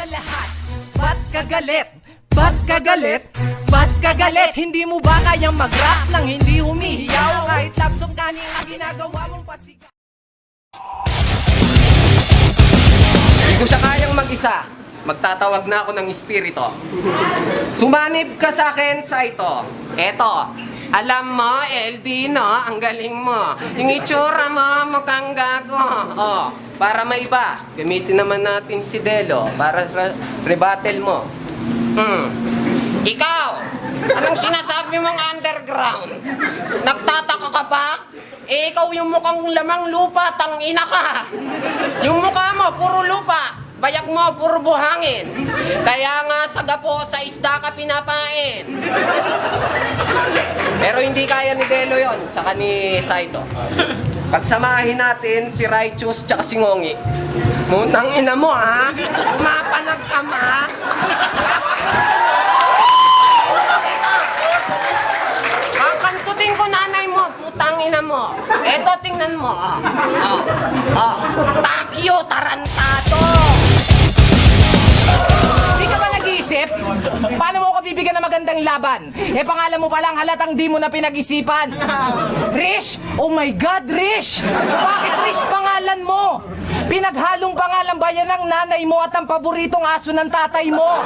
sa lahat, ba't ka galit? Ba't ka galit? Ba't ka galit? Hindi mo ba kayang mag-rap nang hindi humihiyaw? Kahit love song kanina ginagawa mong pasigaw. Hindi ko siya kayang mag-isa. Magtatawag na ako ng espiritu. Sumanib ka sa akin sa ito. Eto, alam mo, LD, no? Ang galing mo. Yung itsura mo, mukhang gago. Oh, para maiba, gamitin naman natin si Delo para rebuttal mo. Ikaw, anong sinasabi mong underground? Nagtataka ka pa? Eh, ikaw yung mukhang lamang lupa, tangina ka. Yung mukha mo, puro lupa. Bayag mo, puro buhangin. Kaya nga sa gapo, sa isda ka pinapain. Pero hindi kaya ni Delo yon, tsaka ni Saito. Pagsamahin natin si Righteous tsaka si Ngongi. Munang ina mo, ha? Mapanag ka, ma? Kakantutin ko nanay mo, putang ina mo. Eto, tingnan mo, Takyo, tarantado. Di ka ba nag-iisip? Paano mo ako bibigyan ng magandang laban? Eh, pangalan mo palang halatang di mo na pinag-isipan. Rish! Oh my God, Rish! Bakit Rish pangalan mo? Pinaghalong pangalan ba yan ng nanay mo at ang paboritong aso ng tatay mo?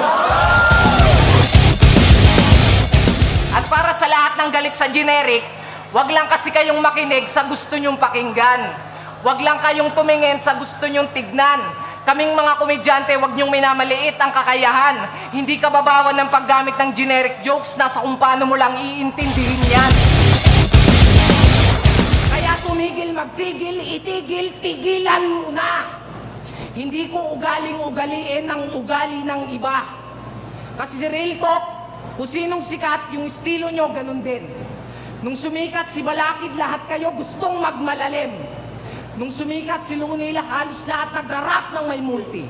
At para sa lahat ng galit sa generic, wag lang kasi kayong makinig sa gusto nyong pakinggan. Wag lang kayong tumingin sa gusto nyong tignan. Kaming mga komedyante, wag niyong minamaliit ang kakayahan. Hindi ka babawan ng paggamit ng generic jokes na sa kung paano mo lang iintindihin yan. Kaya tumigil, magtigil, itigil, tigilan mo na. Hindi ko ugaling-ugaliin ang ugali ng iba. Kasi si Real Talk, kung sinong sikat, yung estilo nyo, ganun din. Nung sumikat si Balakid, lahat kayo gustong magmalalim. Nung sumikat si Lunila, halos lahat nagra-rap ng may multi.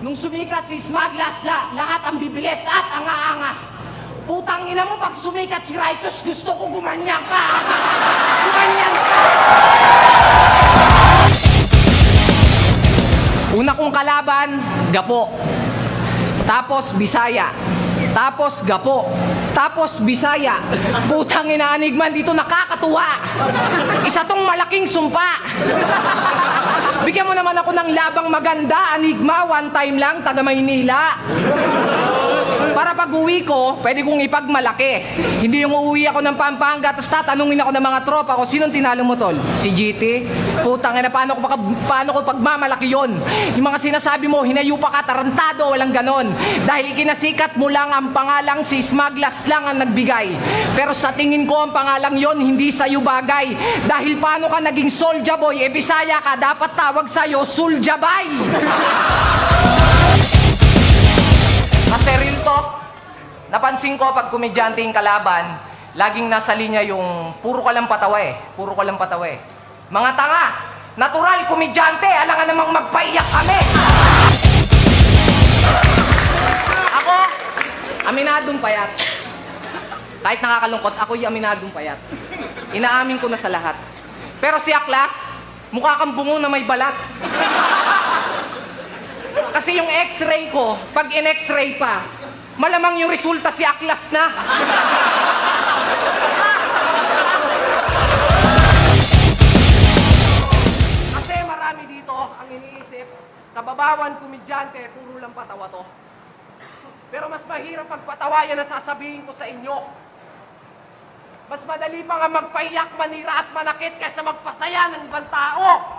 Nung sumikat si Smaglas, lahat ang bibilis at ang aangas. Putang ina mo, pag sumikat si Righteous, gusto ko gumanyan ka. Gumanyan ka! Una kong kalaban, Gapo. Tapos Bisaya. Tapos Gapo. Tapos Bisaya. Putang ina, Anigman, dito nakakatuwa. Isa tong malaking sumpa. Bigyan mo naman ako ng labang maganda, Anigma, one time lang, taga Maynila. Para pag uwi ko, pwede kong ipagmalaki. Hindi yung uuwi ako ng Pampanga, tapos tatanungin ako ng mga tropa ko, sinong tinalo mo, tol? Si GT? Putang ina, paano ko pagmamalaki yon? Yung mga sinasabi mo, hinayupa ka, tarantado, walang ganon. Dahil ikinasikat mo lang ang pangalang si Smaglas lang ang nagbigay. Pero sa tingin ko ang pangalang yon hindi sa'yo bagay. Dahil paano ka naging Soulja Boy, e Bisaya ka, dapat tawag sa'yo Soulja Bay. Kasi Real Talk, napansin ko pag komedyante yung kalaban, laging nasa linya yung puro ka lang patawa eh. Puro ka lang patawa eh. Mga tanga, natural komedyante, alangan namang magpaiyak kami. Ako, aminadong payat. Kahit nakakalungkot, ako yung aminadong payat. Inaamin ko na sa lahat. Pero si Aklas, mukha kang bungo na may balat. Kasi yung x-ray ko, pag in-x-ray pa, malamang yung resulta si Aklas na. Kasi marami dito ang iniisip, kababawan, komedyante, puro lang patawa to. Pero mas mahirap pagpatawa yan na sasabihin ko sa inyo. Mas madali pa nga magpaiyak, manira at manakit kaysa magpasaya ng ibang tao.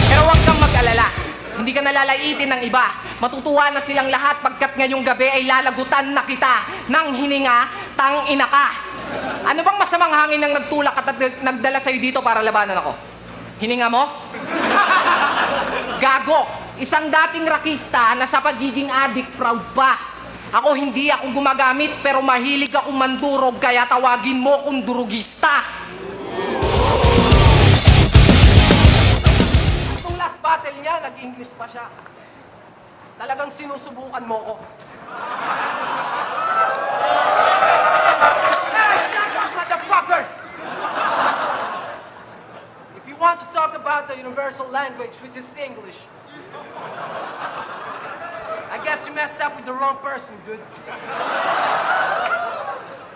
Pero huwag kang mag-alala. Hindi ka nalalaitin ng iba. Matutuwa na silang lahat pagkat ngayong gabi ay lalagutan na kita ng hininga, tang-ina ka. Ano bang masamang hangin ng nagtulak at nagdala sa'yo dito para labanan ako? Hininga mo? Gago! Isang dating rakista na sa pagiging addict proud pa. Ako hindi ako gumagamit pero mahilig akong mandurog kaya tawagin mo kong durugista. Itong last battle niya, nag-English pa siya. Talagang sinusubukan mo ko. Hey, shut up, motherfuckers! If you want to talk about the universal language, which is English, I guess you messed up with the wrong person, dude.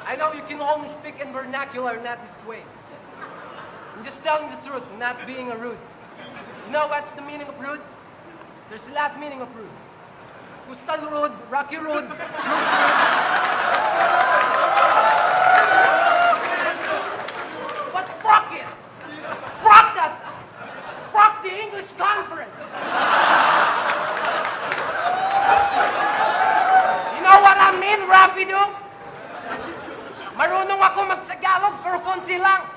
I know you can only speak in vernacular, not this way. I'm just telling the truth, not being a rude. You know what's the meaning of rude? There's a lot of meaning of rude. Coastal rude, rocky rude, but fuck it! Fuck that! Fuck the English conference! You know what I mean, Rapido? Marunong ako magsagalog pero konti lang.